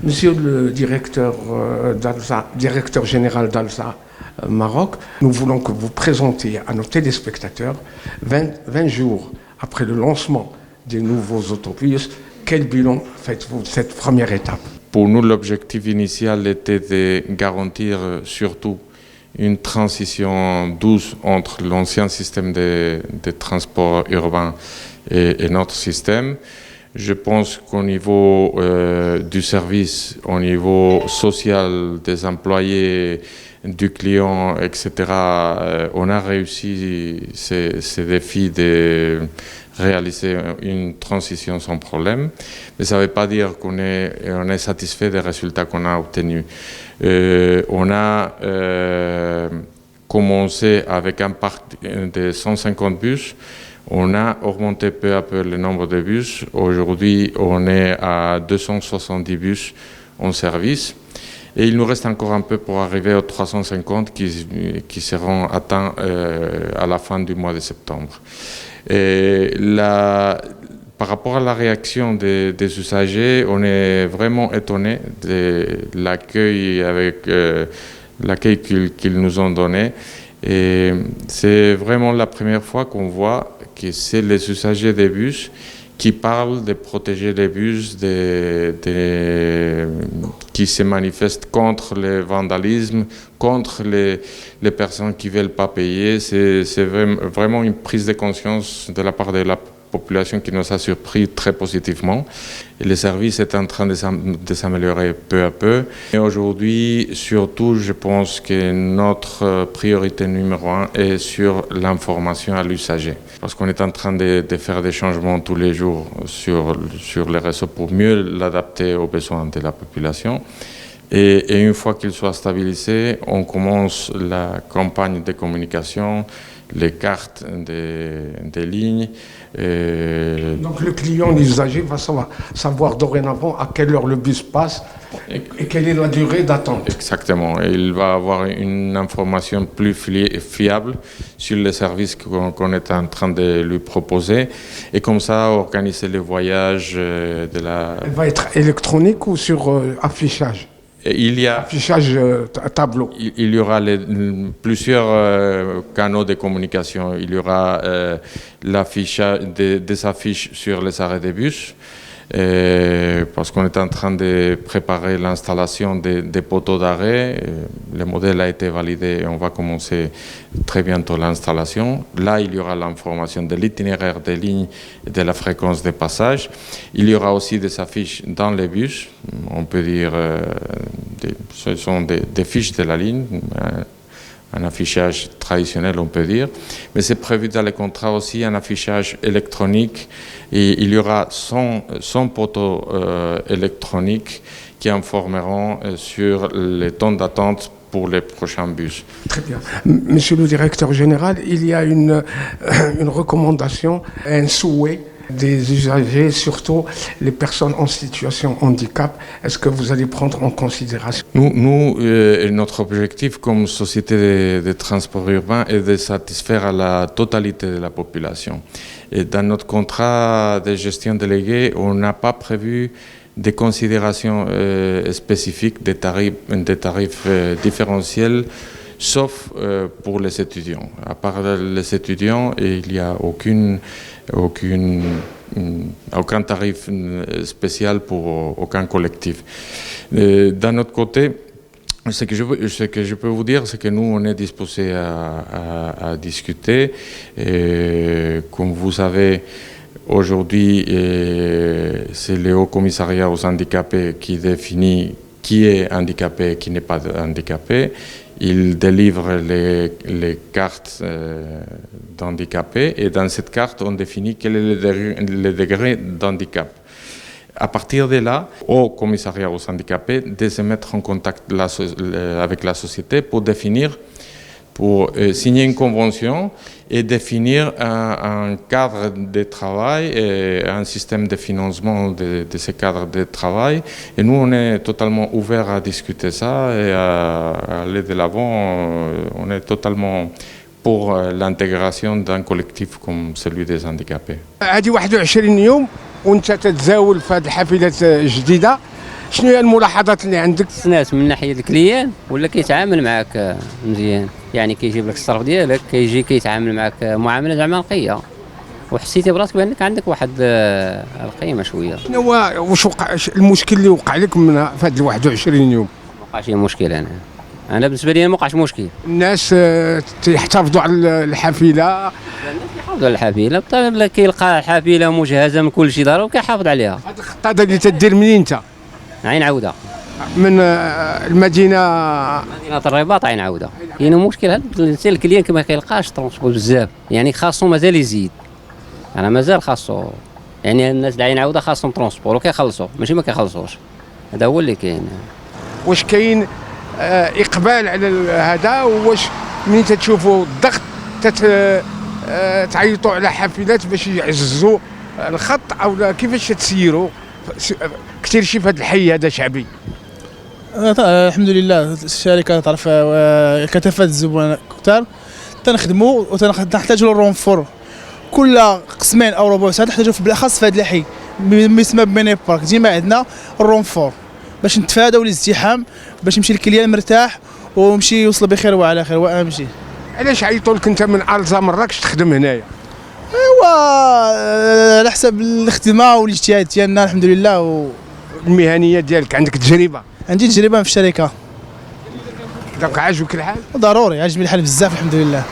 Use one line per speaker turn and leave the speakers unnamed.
Monsieur le directeur d'Alsa, directeur général d'Alsa Maroc, nous voulons que vous présentiez à nos téléspectateurs, 20 jours après le lancement des nouveaux autobus, quel bilan faites-vous de cette première étape?
Pour nous, l'objectif initial était de garantir surtout une transition douce entre l'ancien système de transport urbain et notre système. Je pense qu'au niveau du service, au niveau social des employés, du client, etc., on a réussi ces défis de réaliser une transition sans problème. Mais ça ne veut pas dire qu'on est satisfait des résultats qu'on a obtenus. On a commencé avec un parc de 150 bus. On a augmenté peu à peu le nombre de bus. Aujourd'hui, on est à 270 bus en service. Et il nous reste encore un peu pour arriver aux 350 qui seront atteints à la fin du mois de septembre. Et par rapport à la réaction des usagers, on est vraiment étonné de l'accueil qu'ils nous ont donné. Et c'est vraiment la première fois qu'on voit que c'est les usagers des bus qui parlent de protéger les bus, qui se manifestent contre le vandalisme, contre les personnes qui ne veulent pas payer. C'est vraiment une prise de conscience de la part de la population qui nous a surpris très positivement. Et le service est en train de s'améliorer peu à peu. Et aujourd'hui, surtout, je pense que notre priorité numéro 1 est sur l'information à l'usager. Parce qu'on est en train de faire des changements tous les jours sur les réseaux pour mieux l'adapter aux besoins de la population. Et une fois qu'il soit stabilisé, on commence la campagne de communication, les cartes des lignes.
Donc le client, l'usager va savoir dorénavant à quelle heure le bus passe et quelle est la durée d'attente.
Exactement. Et il va avoir une information plus fiable sur les services qu'on est en train de lui proposer. Et comme ça, organiser le voyage de la...
Elle va être électronique ou sur affichage? Affichage tableau.
Il y aura plusieurs canaux de communication. Il y aura l'affichage des affiches sur les arrêts de bus, parce qu'on est en train de préparer l'installation des poteaux d'arrêt. Le modèle a été validé et on va commencer très bientôt l'installation. Là, il y aura l'information de l'itinéraire des lignes et de la fréquence des passages. Il y aura aussi des affiches dans les bus. On peut dire, ce sont des fiches de la ligne, un affichage traditionnel, on peut dire. Mais c'est prévu dans les contrats aussi un affichage électronique. Et il y aura 100 poteaux électroniques qui informeront sur les temps d'attente pour les prochains bus.
Très bien. Monsieur le directeur général, il y a une recommandation, un souhait des usagers, surtout les personnes en situation de handicap. Est-ce que vous allez prendre en considération?
Notre objectif comme société de transport urbain est de satisfaire à la totalité de la population. Et dans notre contrat de gestion déléguée, on n'a pas prévu des considérations spécifiques des tarifs différentiels, sauf pour les étudiants. À part les étudiants, il n'y a aucun tarif spécial pour aucun collectif. D'un autre côté, ce que je peux vous dire, c'est que nous, on est disposés à discuter. Et comme vous savez, aujourd'hui, c'est le Haut Commissariat aux handicapés qui définit qui est handicapé et qui n'est pas handicapé. Il délivre les cartes d'handicapés et dans cette carte, on définit quel est le degré d'handicap. À partir de là, au commissariat aux handicapés, de se mettre en contact avec la société pour signer une convention et définir un cadre de travail et un système de financement de ce cadre de travail. Et nous, on est totalement ouverts à discuter ça et à aller de l'avant. On est totalement pour l'intégration d'un collectif comme celui des handicapés.
هذه 21 يوم وانت تتزاول في هذه الحافلات الجديده. شنو هي الملاحظات اللي عندك؟
الناس من ناحيه الكليان ولا كيتعامل معك مزيان، يعني كيجيب لك الصرف ديالك، كيجي كيتعامل معك معامله زعما نقيه، وحسيتي براسك بانك عندك واحد القيمه شويه.
شنو هو واش وقع المشكل اللي وقع لك من في هاد 21 يوم؟
ما وقعش مشكل. انا بالنسبه لي ما وقعش مشكل.
الناس تحتفظوا على الحافله.
الناس كيحافظوا على الحافله بالطبع، كيلقى الحافله مجهزه من كل شيء ضروري وكيحافظ عليها.
هاد الخطه هذا اللي تدير منين انت؟
عين عوده
من المدينه.
مدينه الرباط عين عوده. كاين مشكل هذا الانسان الكليان ما كيلقاش ترونسبور بزاف، يعني خاصو مازال يزيد. انا مازال خاصو، يعني الناس اللي عين عوده خاصهم ترونسبور وكيخلصوا، ماشي ما كيخلصوش. هذا هو اللي كاين.
واش كاين اقبال على هذا؟ واش منين تشوفوا الضغط تعيطوا على حافلات باش يعززوا الخط، او كيفاش تسيروا كثير شي في هذا الحي هذا شعبي؟
الحمد لله الشركه تعرف كثافه الزبون كثار، تنخدموا وتنحتاجوا للرونفور كل قسمين او ربع ساعه، نحتاجوا بالاخص في هذا الحي ما يسمى بميني بارك. ديما عندنا الرونفور باش نتفاداو الازدحام، باش يمشي الكليان مرتاح ويمشي يوصل بخير وعلى خير، واهم شيء.
علاش عيطوا لك انت من الزا مراكش تخدم هنايا؟
ايوا على حسب الخدمه والاجتهاد ديالنا الحمد لله.
المهنيه ديالك عندك تجربه؟
عندي تجربه في الشركه.
دونك عاجبك الحال؟
ضروري عاجبني الحال بزاف الحمد لله.